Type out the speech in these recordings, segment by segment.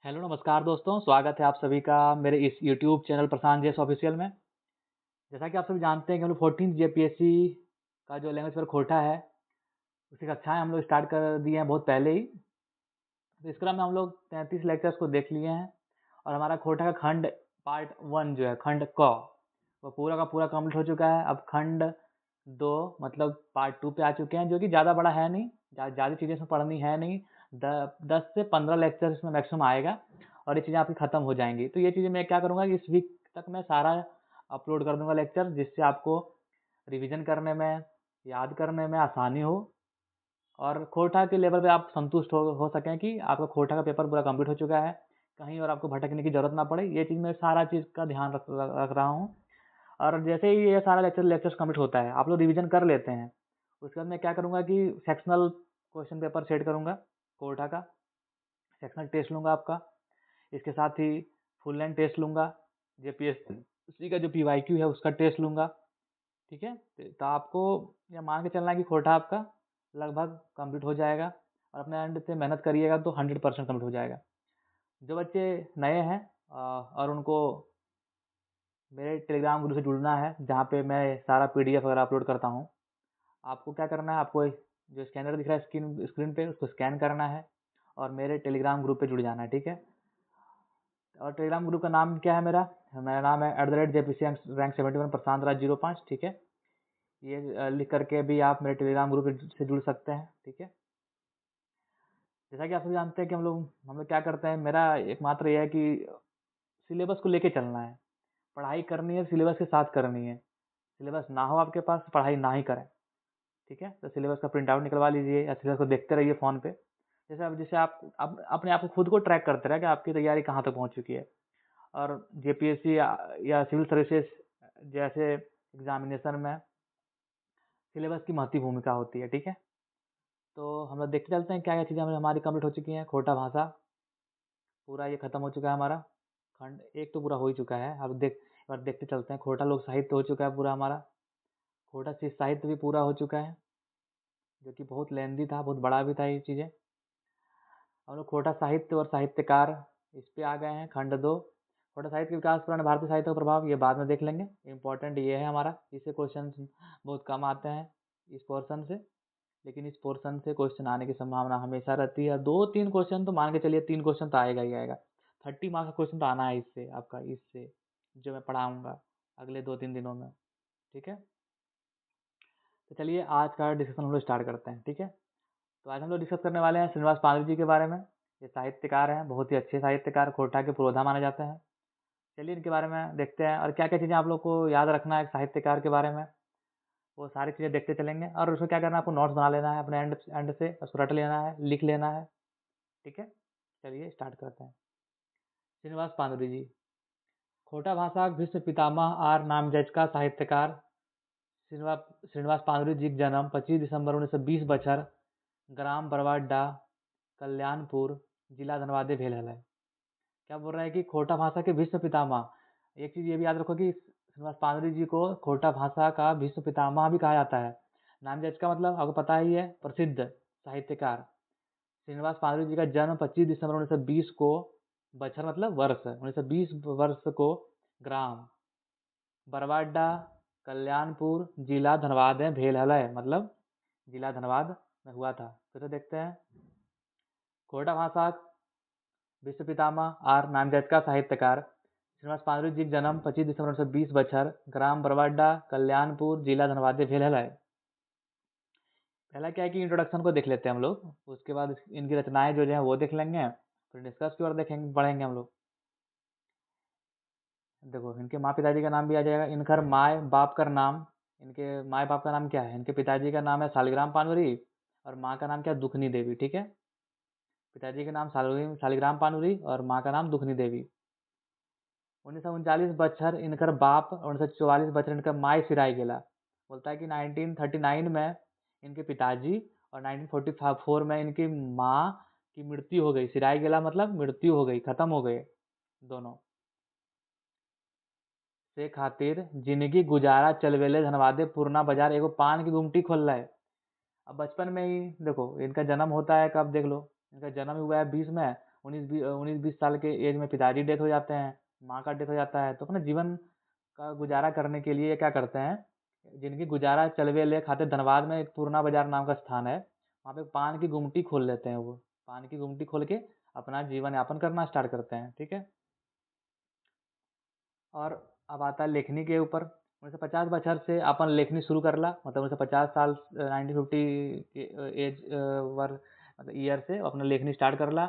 Hello नमस्कार दोस्तों, स्वागत है आप सभी का मेरे इस यूट्यूब चैनल प्रशांत जेस ऑफिशियल में। जैसा कि आप सभी जानते हैं कि हम लोग 14th जेपीएससी का जो लैंग्वेज पर खोटा है उसकी कक्षाएं हम लोग स्टार्ट कर दिए हैं बहुत पहले ही। तो इस क्रम में हम लोग 33 लेक्चर्स को देख लिए हैं और हमारा खोटा का खंड पार्ट 1 जो है खंड क वो पूरा का पूरा कंप्लीट हो चुका है। अब खंड 2 मतलब पार्ट 2 पे आ चुके हैं, जो कि ज़्यादा बड़ा है नहीं, ज़्यादा चीज़ें इसमें पढ़नी है नहीं। 10 से 15 लेक्चर इसमें मैक्सिमम आएगा और ये चीज़ें आपकी ख़त्म हो जाएंगी। तो ये चीज़ें मैं क्या करूँगा कि इस वीक तक मैं सारा अपलोड कर दूंगा लेक्चर, जिससे आपको रिविज़न करने में, याद करने में आसानी हो और खोटा के लेवल पे आप संतुष्ट हो सकें कि आपका खोटा का पेपर पूरा कंप्लीट हो चुका है, कहीं और आपको भटकने की ज़रूरत ना पड़े। ये चीज़ मैं सारा चीज़ का ध्यान रख रहा हूँ। और जैसे ही ये सारा लेक्चर्स कंप्लीट होता है, आप लोग रिवीजन कर लेते हैं, उसके बाद मैं क्या करूँगा कि सेक्शनल क्वेश्चन पेपर सेट करूँगा कोटा का, सेक्शनल टेस्ट लूँगा आपका, इसके साथ ही फुल लेंथ टेस्ट लूँगा, जेपीएससी का जो पीवाईक्यू है उसका टेस्ट लूँगा। ठीक है, तो आपको ये मान के चलना है कि खोटा आपका लगभग कंप्लीट हो जाएगा और अपने एंड से मेहनत करिएगा तो 100% कंप्लीट हो जाएगा। जो बच्चे नए हैं और उनको मेरे टेलीग्राम ग्रुप से जुड़ना है, जहाँ पे मैं सारा पीडीएफ वगैरह अपलोड करता हूँ, आपको क्या करना है, आपको जो स्कैनर दिख रहा है स्क्रीन पे उसको स्कैन करना है और मेरे टेलीग्राम ग्रुप पे जुड़ जाना है। ठीक है, और टेलीग्राम ग्रुप का नाम क्या है, मेरा नाम है @JPC रैंक 71 प्रशांत राज 05। ठीक है, ये लिख करके भी आप मेरे टेलीग्राम ग्रुप से जुड़ सकते हैं। ठीक है, जैसा कि आप सभी जानते हैं कि हम लोग क्या करते हैं, मेरा एकमात्र ये है कि सिलेबस को लेके चलना है। पढ़ाई करनी है, सिलेबस के साथ करनी है। सिलेबस ना हो आपके पास, पढ़ाई ना ही करें। ठीक है, तो सिलेबस का प्रिंट आउट निकलवा लीजिए या सिलेबस को देखते रहिए फ़ोन पे। जैसे आप अपने आप को खुद को ट्रैक करते रहे कि आपकी तैयारी कहाँ तक पहुँच चुकी है। और जेपीएससी या सिविल सर्विसेज जैसे एग्जामिनेशन में सिलेबस की महत्वपूर्ण भूमिका होती है। ठीक है, तो हम लोग देखते चलते हैं क्या क्या चीज़ें हमारी कंप्लीट हो चुकी हैं। खोटा भाषा पूरा ये खत्म हो चुका है हमारा, खंड 1 तो पूरा हो ही चुका है। अब एक बार देखते चलते हैं। खोटा लोक साहित्य हो चुका है पूरा हमारा, खोटा शिष्य साहित्य भी पूरा हो चुका है, जो कि बहुत लेंदी था, बहुत बड़ा भी था ये चीज़ें। हम लोग खोटा साहित्य और साहित्यकार इस पे आ गए हैं, खंड 2। खोटा साहित्य के विकास पुराने भारतीय साहित्य का प्रभाव, ये बाद में देख लेंगे। इंपॉर्टेंट ये है हमारा, इससे क्वेश्चन बहुत कम आते हैं इस पोर्शन से, लेकिन इस पोर्शन से क्वेश्चन आने की संभावना हमेशा रहती है। 2-3 क्वेश्चन तो मान के चलिए, 3 क्वेश्चन तो आएगा ही आएगा। 30 मार्क्स का क्वेश्चन तो आना है इससे, आपका इससे जो मैं पढ़ाऊँगा अगले 2-3 दिनों में। ठीक है, तो चलिए आज का डिस्कशन हम लोग स्टार्ट करते हैं। ठीक है, तो आज हम लोग डिस्कस करने वाले हैं श्रीनिवास पांडु जी के बारे में। ये साहित्यकार हैं, बहुत ही अच्छे साहित्यकार, खोटा के पुरोधा माने जाते हैं। चलिए इनके बारे में देखते हैं और क्या क्या चीज़ें आप लोग को याद रखना है एक साहित्यकार के बारे में, वो सारी चीज़ें देखते चलेंगे। और उसको क्या करना है, आपको नोट्स बना लेना है अपने एंड से, उसको रट लेना है, लिख लेना है। ठीक है, चलिए स्टार्ट करते हैं। श्रीनिवास पांडुरी जी, खोटा भाषा विश्व पितामह आर नामजद का साहित्यकार श्रीनिवास श्रीनिवास पांडुरी जी का जन्म 25 दिसंबर 1920 बछर ग्राम बरवाडा कल्याणपुर जिला धनबाद भेल है। क्या बोल रहा है कि खोटा भाषा के विश्व पितामह। एक चीज़ ये भी याद रखो कि श्रीनिवास पांडुरी जी को खोटा भाषा का विश्व पितामह भी कहा जाता है। नामजद का मतलब आपको पता ही है, प्रसिद्ध साहित्यकार। श्रीनिवास पांडुरी जी का जन्म 25 दिसंबर 1920 को, बछर मतलब वर्ष, 1920 वर्ष को ग्राम बरवाडा कल्याणपुर जिला धनबाद में भेल हलय, मतलब जिला धनबाद में हुआ था। फिर से देखते हैं। खोटा भाषा विश्व पितामह आर नामजद का साहित्यकार श्रीनिवास पांडुरी जी का जन्म 25 दिसंबर 1920 बछर ग्राम बरवाडा कल्याणपुर जिला धनबाद भेल हलय। पहला क्या है कि इंट्रोडक्शन को देख लेते हैं हम लोग, उसके बाद इनकी रचनाएं जो है वो देख लेंगे, फिर डिस्कस की ओर देखेंगे, पढ़ेंगे हम लोग। देखो इनके माँ पिताजी का नाम भी आ जाएगा, इनकर माए बाप का नाम, इनके माए बाप का नाम क्या है, इनके पिताजी का नाम है शालिग्राम पानवरी और माँ का नाम क्या है, दुखनी देवी। ठीक है, पिताजी का नाम शालिग्राम पानवरी और माँ का नाम दुखनी देवी। 1939 बछर इनकर बाप और 1944 बछर इनकर माए सिराई गेला। बोलता है कि 1939 में इनके पिताजी और 1944 में इनकी माँ की मृत्यु हो गई। सिराई गेला मतलब मृत्यु हो गई, खत्म हो गए दोनों। से खातिर जिंदगी गुजारा चलवेले धनबादे पुरना बाजार एगो पान की गुमटी खोल रहा है। अब बचपन में ही देखो इनका जन्म होता है कब, देख लो, इनका जन्म हुआ है 20 में 19-20 साल के एज में पिताजी डेथ हो जाते हैं, माँ का डेथ हो जाता है, तो अपने जीवन का गुजारा करने के लिए क्या करते हैं, जिनकी गुजारा चलवे ले खाते, धनबाद में एक पूर्णा बाजार नाम का स्थान है, वहाँ पे पान की गुमटी खोल लेते हैं। वो पान की गुमटी खोल के अपना जीवन यापन करना स्टार्ट करते हैं। ठीक है। और अब आता है लेखनी के ऊपर। 1950 बछर से अपन लेखनी शुरू करला, मतलब 1950 साल 1950 के एज वर मतलब ईयर से अपना लेखनी स्टार्ट करला।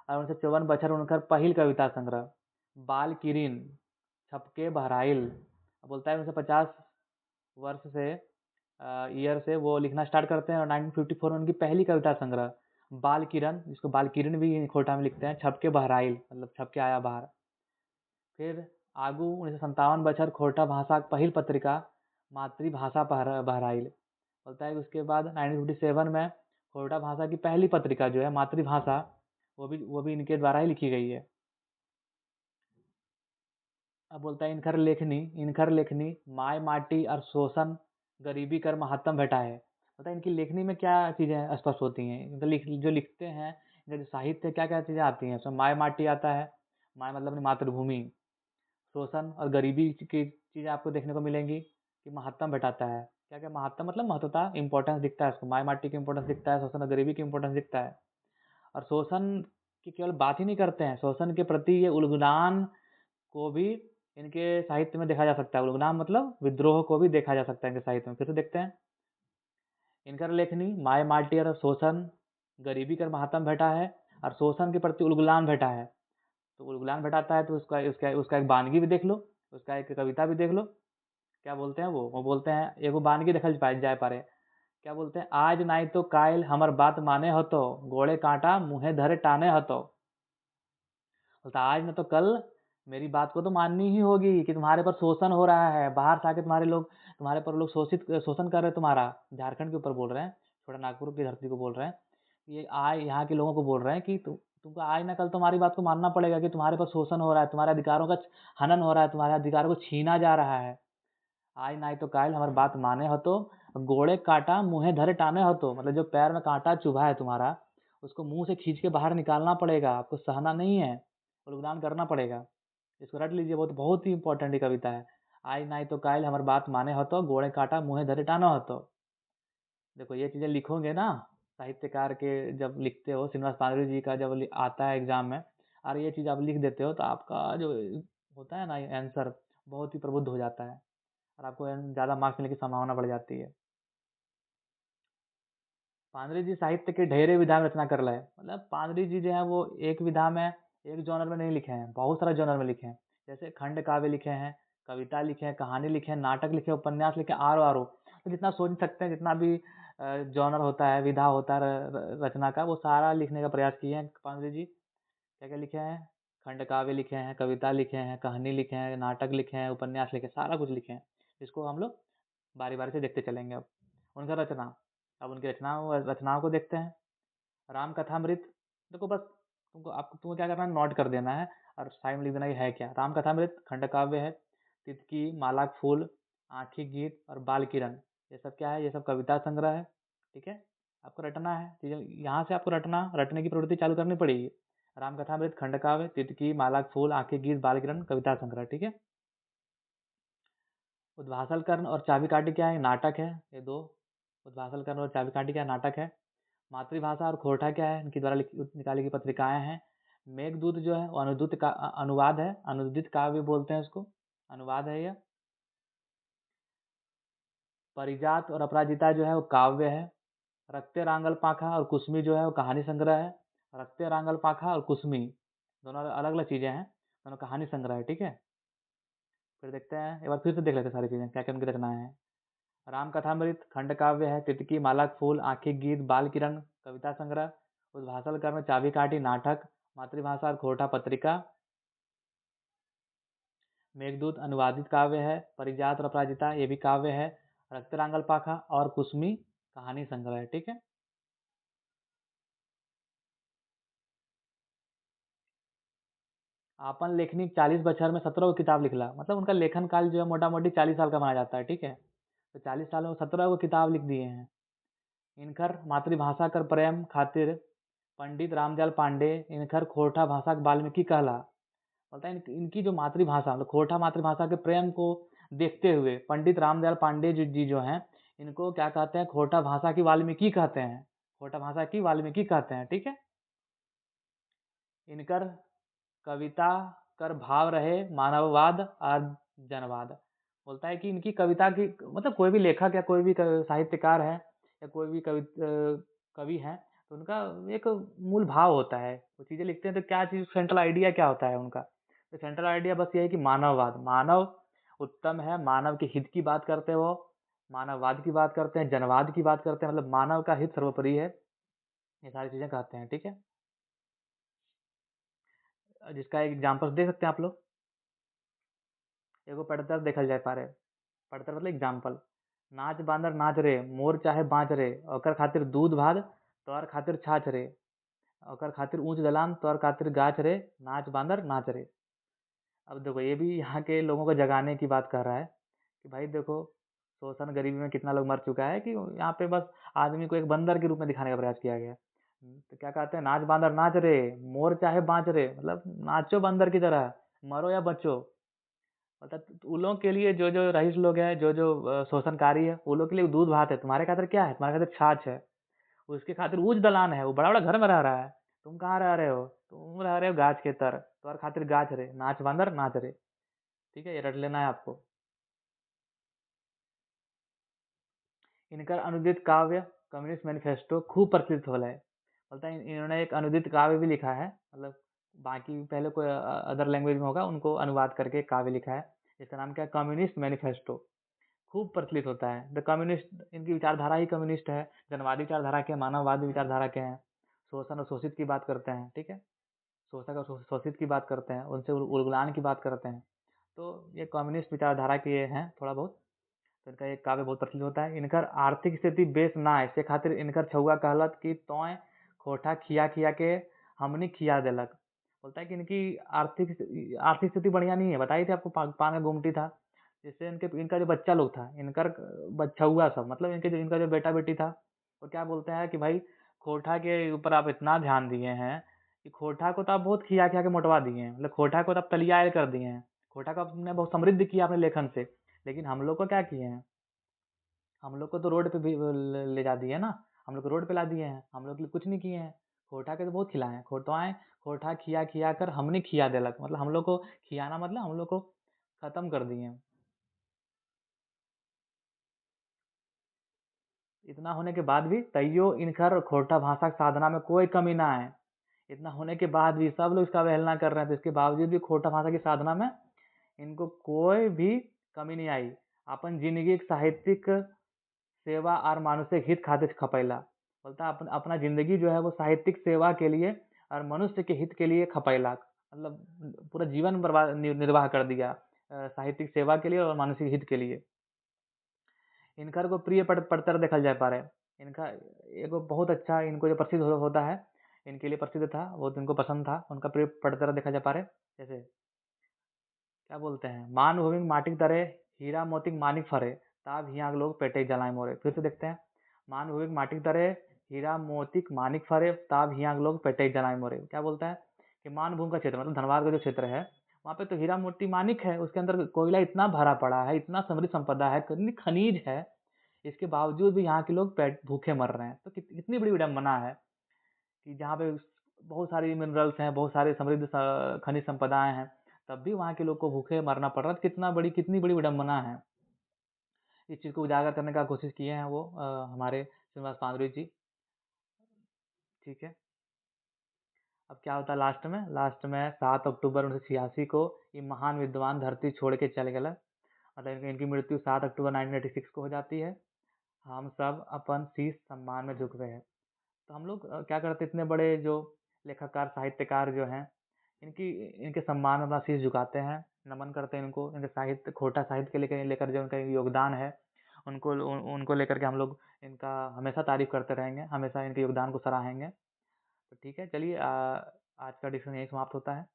और 1954 बछर उनकर पहिल कविता संग्रह बाल किरीन छपके बहराइल बोलता है। 1950 वर्ष से ईयर से वो लिखना स्टार्ट करते हैं, और 1954 में उनकी पहली कविता संग्रह बाल किरण, जिसको बाल किरण भी खोटा में लिखते हैं, छपके बहराइल मतलब छप के आया बाहर। फिर आगू 1957 बछर खोटा भाषा पहिल पत्रिका मातृभाषा बहराइल बोलता है। उसके बाद 1957 में खोटा भाषा की पहली पत्रिका जो है मातृभाषा, वो भी इनके द्वारा ही लिखी गई है। अब बोलता है इनखर लेखनी माय माटी और शोषण गरीबी कर महात्म भेटा है। बोलता है इनकी लेखनी में क्या चीज़ें स्पष्ट होती हैं, जो लिखते हैं, इनका जो साहित्य क्या क्या चीज़ें आती हैं। उसमें माय माटी आता है, माय मतलब अपनी मातृभूमि, शोषण और गरीबी की चीज़ें आपको देखने को मिलेंगी कि महात्म भेटाता है। क्या क्या महात्म मतलब महत्वता, इंपॉर्टेंस दिखता है उसको, माय माटी की इंपॉर्टेंस दिखता है, शोषण और गरीबी की इंपॉर्टेंस दिखता है। और शोषण की केवल बात ही नहीं करते हैं, शोषण के प्रति ये उलगुलान को भी इनके साहित्य में देखा जा सकता है। उलगुलान मतलब विद्रोह को भी देखा जा सकता है इनके साहित्य में। फिर से देखते हैं इनकर लेखनी माय माटी और शोषण गरीबी कर महात्म भेटा है, और शोषण के प्रति उलगुलान भेटा है। तो उलगुलान भेटाता है तो उसका उसका उसका एक बानगी भी देख लो, उसका एक कविता भी देख लो। क्या बोलते हैं वो बोलते हैं, एगो बानगी देखल जाए पारे। क्या बोलते हैं, आज नाई तो कायल हमर बात माने हो तो गोड़े कांटा मुँहे धरे टाने हो तो। बोलता आज न तो कल मेरी बात को तो माननी ही होगी कि तुम्हारे पर शोषण हो रहा है, बाहर से आके तुम्हारे पर लोग शोषण कर रहे हैं तुम्हारा। झारखंड के ऊपर बोल रहे हैं, छोटा नागपुर की धरती को बोल रहे हैं, ये आज यहाँ के लोगों को बोल रहे हैं कि तुमको आज ना कल तुम्हारी बात को मानना पड़ेगा कि तुम्हारे पर शोषण हो रहा है, तुम्हारे अधिकारों का हनन हो रहा है, तुम्हारे अधिकारों को छीना जा रहा है। आज नाई तो कायल हमारी बात माने हो तो गोड़े काटा मुँहे धरे टाने हो तो, मतलब जो पैर में कांटा चुभा है तुम्हारा, उसको मुंह से खींच के बाहर निकालना पड़ेगा, आपको सहना नहीं है, बलिदान करना पड़ेगा। इसको रट लीजिए, बहुत बहुत ही इंपॉर्टेंट ये कविता है। आज नाई तो कायल हमारी बात माने हो तो गोड़े काटा मुँहे धरे टाना हो तो। देखो ये चीज़ें लिखोगे ना, साहित्यकार के जब लिखते हो, श्रीनिवास पांडुरंग जी का जब आता है एग्जाम में, और ये चीज़ आप लिख देते हो, तो आपका जो होता है ना आंसर बहुत ही प्रबुद्ध हो जाता है, और आपको ज़्यादा मार्क्स मिलने की संभावना बढ़ जाती है। पांडुरंग जी साहित्य के ढेरे विधा में रचना कर रहे हैं, मतलब पांडुरंग जी जो है वो एक विधा में, एक जॉनर में नहीं लिखे हैं, बहुत सारा जॉनर में लिखे हैं। जैसे खंड काव्य लिखे हैं, कविता लिखे हैं, कहानी लिखे हैं, नाटक लिखे, उपन्यास लिखे, आरो तो जितना सोच सकते हैं, जितना भी जॉनर होता है, विधा होता है रचना का, वो सारा लिखने का प्रयास किए हैं पांडुरंग जी। क्या क्या लिखे हैं, खंड काव्य लिखे हैं, कविता लिखे हैं, कहानी लिखे हैं, नाटक लिखे हैं, उपन्यास लिखे हैं, सारा कुछ लिखे हैं। इसको हम लोग बारी बारी से देखते चलेंगे। अब उनका रचना, अब उनकी रचनाओं को देखते हैं। राम कथामृत, देखो बस तुमको क्या करना है, नोट कर देना है और साइड में लिख देना ये है क्या। राम कथामृत खंड काव्य है। तितकी, मालाक फूल, आँखी गीत और बाल किरण, ये सब क्या है, ये सब कविता संग्रह है। ठीक है, आपको रटना है चीज़ें, यहाँ से आपको रटने की प्रवृत्ति चालू करनी पड़ेगी। राम कथामृत खंड काव्य, तितकी, मालाक फूल, आँखी गीत, बाल किरण, कविता संग्रह। ठीक है। उद्भासल कर्ण और चाबी काठी क्या है, नाटक है ये दो। उद्भासल कर्ण और चाबी काठी क्या है, नाटक है। मातृभाषा और खोरठा क्या है, इनके द्वारा निकाली गई पत्रिकाएं हैं। मेघदूत जो है वो अनुदूत का अनुवाद है, अनुदित काव्य बोलते हैं इसको, अनुवाद है यह। परिजात और अपराजिता जो है वो काव्य है। रक्ते रांगल पाखा और कुसमी जो है वो कहानी संग्रह है। रक्ते रांगल पाखा और कुसमी दोनों अलग अलग चीजें हैं, दोनों कहानी संग्रह है। ठीक है। फिर देखते हैं, एक बार फिर से देख लेते हैं सारी चीजें क्या क्या उनकी रचनाएं हैं। राम कथामृत खंड काव्य है। तितकी, मालाक फूल, आँखी गीत, बाल किरण, कविता संग्रह। उद्भासल कर्ण, चाबी काठी, नाटक। मातृभाषा और खोरठा पत्रिका। मेघदूत अनुवादित काव्य है। परिजात और अपराजिता ये भी काव्य है। रक्तरांगल पाखा और कुसमी कहानी संग्रह है। ठीक है। आपन लेखनी 40 बछर में 17 किताब लिखला, मतलब उनका लेखन काल जो है मोटा मोटी 40 साल का माना जाता है। ठीक है, तो 40 साल में 17 किताब लिख दिए हैं। इनकर मातृभाषा कर प्रेम खातिर पंडित रामदयाल पांडे इनकर खोरठा भाषा वाल्मीकि कहला। बोलता है इनकी जो मातृभाषा मतलब खोरठा मातृभाषा के प्रेम को देखते हुए पंडित रामदयाल पांडे जी जो हैं इनको क्या कहते हैं, खोरठा भाषा की वाल्मीकि कहते हैं। खोरठा भाषा की वाल्मीकि कहते हैं, ठीक है। इनकर कविता कर भाव रहे मानववाद और जनवाद। बोलता है कि इनकी कविता की मतलब कोई भी लेखक या कोई भी साहित्यकार है या कोई भी कवि है तो उनका एक मूल भाव होता है। वो चीज़ें लिखते हैं तो क्या चीज़ सेंट्रल आइडिया क्या होता है उनका, तो सेंट्रल आइडिया बस ये है कि मानववाद, मानव उत्तम है, मानव के हित की बात करते हैं वो, मानववाद की बात करते हैं, जनवाद की बात करते हैं, मतलब मानव का हित सर्वोपरि है, ये सारी चीज़ें कहते हैं, ठीक है। जिसका एक एग्जाम्पल देख सकते हैं आप लोग। एगो पढ़तर देखल जाए पारे, पढ़तर मतलब एग्जाम्पल। नाच बांदर नाच रे मोर चाहे बाँच रे, ओकर खातिर दूध भात तोर खातिर छाछ रे, ओकर खातिर ऊंच दलान तोर खातिर गाछ रे, नाच बांदर नाच रे। अब देखो ये भी यहाँ के लोगों को जगाने की बात कर रहा है कि भाई देखो शोषण गरीबी में कितना लोग मर चुका है, कि यहाँ पे बस आदमी को एक बंदर के रूप में दिखाने का प्रयास किया गया। तो क्या कहते हैं, नाच बांदर नाच रे मोर चाहे बाँच रे, मतलब नाचो बंदर की तरह, मरो या बचो। मतलब उन लोगों के लिए जो जो रईस लोग हैं, जो जो शोषणकारी है, वो लोग के लिए दूध भात है, तुम्हारे खातिर क्या है, तुम्हारे खातिर छाछ है। उसके खातिर ऊंच दलान है, वो बड़ा बड़ा घर में रह रहा है, तुम कहाँ रह रहे हो, तुम रह रहे हो गाछ के तर, तुम्हारे खातिर गाछ रे, नाच बांदर नाच रे। ठीक है, ये रट लेना है आपको। इनका अनुदित काव्य कम्युनिस्ट मैनिफेस्टो खूब प्रचलित होला है। बोलता है इन्होंने एक अनुदित काव्य भी लिखा है, मतलब बाकी पहले कोई अदर लैंग्वेज में होगा उनको अनुवाद करके काव्य लिखा है, जिसका नाम क्या है, कम्युनिस्ट मैनिफेस्टो। खूब प्रचलित होता है। द कम्युनिस्ट, इनकी विचारधारा ही कम्युनिस्ट है, जनवादी विचारधारा के, मानववादी विचारधारा के हैं, शोषण और शोषित की बात करते हैं, ठीक है, शोषक और शोषित की बात करते हैं, उनसे उलगुलान की बात करते हैं। तो ये कम्युनिस्ट विचारधारा के ये हैं थोड़ा बहुत। तो इनका एक काव्य बहुत प्रचलित होता है। इनकर आर्थिक स्थिति बेस ना है, से खातिर इनकर छुआ कहलत कि तोय खोटा खिया खिया के हमनी खिया देलक। बोलता है कि इनकी आर्थिक स्थिति बढ़िया नहीं है, बताई थी आपको, पान का गुमटी था, जिससे इनका जो बच्चा लोग था, इनकर बच्चुआ सब, मतलब इनका जो बेटा बेटी था, वो क्या बोलते हैं कि भाई खोटा के ऊपर आप इतना ध्यान दिए हैं कि खोटा को तो आप बहुत खिया खिया के मोटवा दिए हैं, मतलब खोटा को तो आप तलियाए कर दिए हैं, खोटा को आपने बहुत समृद्ध किया अपने लेखन से, लेकिन हम लोग को क्या किए हैं, हम लोग को तो रोड पे भी ले जा दिए ना, हम लोग को रोड पे ला दिए हैं, हम लोग के लिए कुछ नहीं किए हैं। खोटा के तो बहुत खिलाए हैं, खोटवाएं खोटा खिया खिया कर हमने खिया देलक, मतलब हम लोग को खियाना मतलब हम लोग को खत्म कर दिए हैं। इतना होने के बाद भी तैयो इनकर खोटा भाषा साधना में कोई कमी ना है। इतना होने के बाद भी सब लोग इसका अवहेलना कर रहे हैं, तो इसके बावजूद भी खोटा भाषा की साधना में इनको कोई भी कमी नहीं आई। अपन जिंदगी एक साहित्यिक सेवा और मानुषिक हित खातिर खपैला। बोलता अपना जिंदगी जो है वो साहित्यिक सेवा के लिए और मनुष्य के हित के लिए खपैला, मतलब पूरा जीवन बर्बाद निर्वाह कर दिया साहित्यिक सेवा के लिए और मानसिक हित के लिए। इनकर को प्रिय पढ़तर देखल जाए पा रहे, इनका एगो बहुत अच्छा, इनको जो प्रसिद्ध होता है, इनके लिए प्रसिद्ध था, बहुत इनको पसंद था, उनका प्रिय पढ़तर देखा जा पा रहे, जैसे क्या बोलते हैं, मान भूमि माटिक तरे हीरा मोतिक मानिक फरे, ताब हियाँ लोग पेटे जलाए मोरे। फिर से देखते हैं, मान भूमि माटिक तरे हीरा मोतिक मानिक फरे, ताब हियाँ लोग पेटे जलाए मोरे। क्या बोलता है कि मान भूमि का क्षेत्र मतलब धनबाद का जो क्षेत्र है, वहाँ पे तो हीरा मोती मानिक है, उसके अंदर कोयला इतना भरा पड़ा है, इतना समृद्ध संपदा है, कितनी खनिज है, इसके बावजूद भी यहाँ के लोग पेट भूखे मर रहे हैं। तो कितनी बड़ी विडम्बना है कि जहाँ पे बहुत सारी मिनरल्स हैं, बहुत सारे समृद्ध खनिज संपदाएं हैं, तब भी वहाँ के लोग को भूखे मरना पड़ रहा है। कितनी बड़ी विडम्बना है। इस चीज़ को उजागर करने का कोशिश किए हैं वो हमारे श्रीनिवास पांडुरंग जी, ठीक है। अब क्या होता है लास्ट में 7 अक्टूबर 1986 को ये महान विद्वान धरती छोड़ के चले गए, मतलब इनकी मृत्यु 7 अक्टूबर 1986 को हो जाती है। हम सब अपन शीश सम्मान में झुक गए हैं। तो हम लोग क्या करते, इतने बड़े जो लेखककार साहित्यकार जो हैं, इनके सम्मान में अपना शीश झुकाते हैं, नमन करते हैं इनको, इनके साहित्य खोटा साहित्य के लेकर जो इनका योगदान है, उनको लेकर के हम लोग इनका हमेशा तारीफ करते रहेंगे, हमेशा इनके योगदान को सराहेंगे। तो ठीक है, चलिए आज का डिस्कशन यही समाप्त होता है।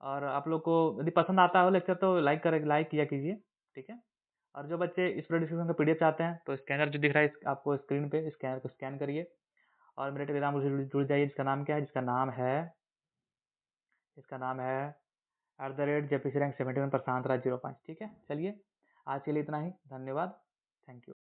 और आप लोग को यदि पसंद आता हो लेक्चर तो लाइक किया कीजिए, ठीक है। और जो बच्चे इस पूरे डिस्कशन का पीडीएफ चाहते हैं तो स्कैनर जो दिख रहा है आपको स्क्रीन पे, स्कैनर को स्कैन करिए और मेरे टेलीग्राम ग्रुप से जुड़ जाइए, जिसका नाम क्या है, जिसका नाम है @JPC Rank 71 प्रशांत राज 05। ठीक है, चलिए आज के लिए इतना ही। धन्यवाद, थैंक यू।